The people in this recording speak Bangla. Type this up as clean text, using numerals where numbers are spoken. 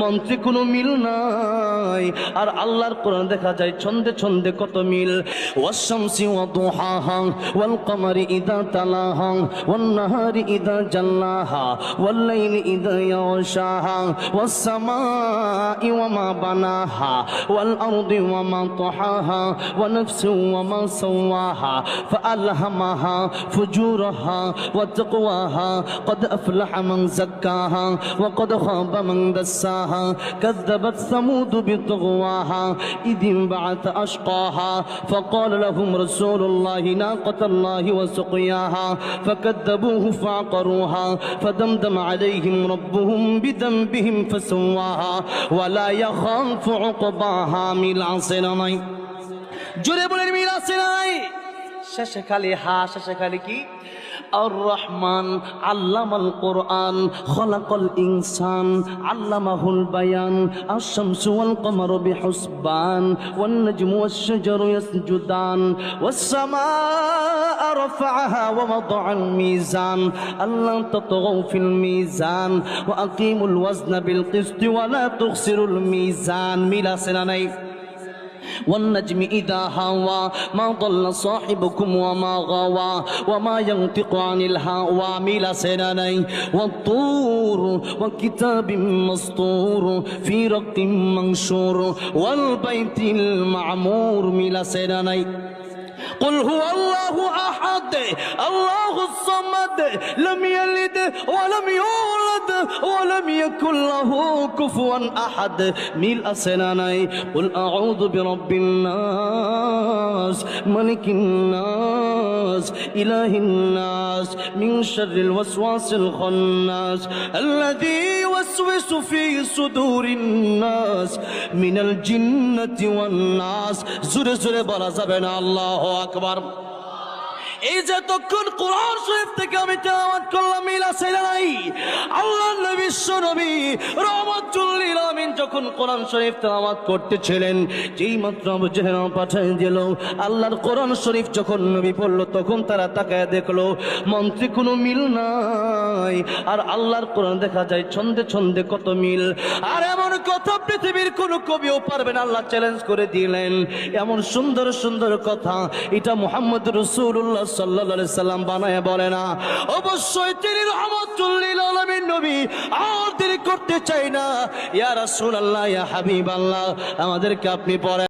মন্ত্রে কোনো মিল নাই, আর আল্লাহর কোরআন দেখা যায় ছন্দে ছন্দে কত মিল। ওয়াশ-শামসি ওয়া দুহাহা ওয়াল কমারি ইযা তালাহা ওয়ান নাহারি ইযা জাল্লাহা ওয়াল লাইলি ইযা ইয়াশাহা ওয়াস সামাই ওয়া মা বানাহা ওয়াল আরদি ওয়া মা তাহাহা ওয়া নাফসিন ওয়া মা সাওয়াহা ফাআলহামাহা ফুজুরাহা ওয়া তাকওয়াহা قد أفلح من زكاها وقد خاب من دساها كذبت ثمود بطغواها إذ انبعث أشقاها فقال لهم رسول الله ناقة الله وسقياها فكذبوه فعقروها فدمدم عليهم ربهم بذنبهم فسواها ولا يخاف عقباها মিল আছে না নাই? জোরে বলেন মিল আছে না নাই? শেষে খালি হা, শেষে খালি কি? আর-রহমান আল্লামাল কোরআন খলাকাল ইনসান আল্লামাহুল বায়ান আশ-শামসু ওয়াল কমারু বিহুসবান ওয়ান নাজমু ওয়াশ-শাজারু ইয়াসজুদান ওয়াস-সামাআ রাফা'াহা ওয়া ওয়াদা'আল মিজান আল্লা তাতগাউ ফিল মিজান ওয়া আকিমুল ওয়াজনা বিল কিসতি ওয়া লা তুখসিরুল মিজান। মিল আছে না নাই? والنجم إذا هوى ما ضل صاحبكم وما غوى وما ينطق عن الهوى ميل سناني والطور وكتاب مسطور في رق منشور والبيت المعمور ميل سناني قل هو الله أحد الله الصمد لم يلد ولم يولد ولم يكن له كفوا أحد ميل أسناني قل أعوذ برب الناس ملك الناس إله الناس من شر الوسواس الخناس الذي يوسوس في صدور الناس من الجنة والناس زر زر بلا زبنا الله আকবার। এই যে তখন কোরআন শরীফ থেকে আমি তেলাওয়াত করলাম, মিল আছে না নাই? আল্লাহর নবী বিশ্ব নবী রাহমাতুল লিল আলামিন যখন কোরআন শরীফ তেলাওয়াত করতেছিলেন, যেই মাত্র আবু জাহেল পাঠিয়ে দিল, আল্লাহর কোরআন শরীফ যখন নবী পড়ল, তখন তারা তাকায় দেখলো মন্ত্রে কোনো মিল নাই, আর আল্লাহর কোরআন দেখা যায় ছন্দে ছন্দে কত মিল। আর এমন কথা পৃথিবীর কোনো কবিও পারবে না। আল্লাহ চ্যালেঞ্জ করে দিলেন, এমন সুন্দর সুন্দর কথা এটা মুহাম্মদ রাসূলুল্লাহ সাল্লাল্লাহু আলাইহি সাল্লাম বানায় বলে না। অবশ্যই তিনি রাহমাতুল লিল আলামিন নবী। আর দেরি করতে চাই না, ইয়া রাসূলুল্লাহ, ইয়া হাবিবাল্লাহ, আমাদেরকে আপনি পড়ে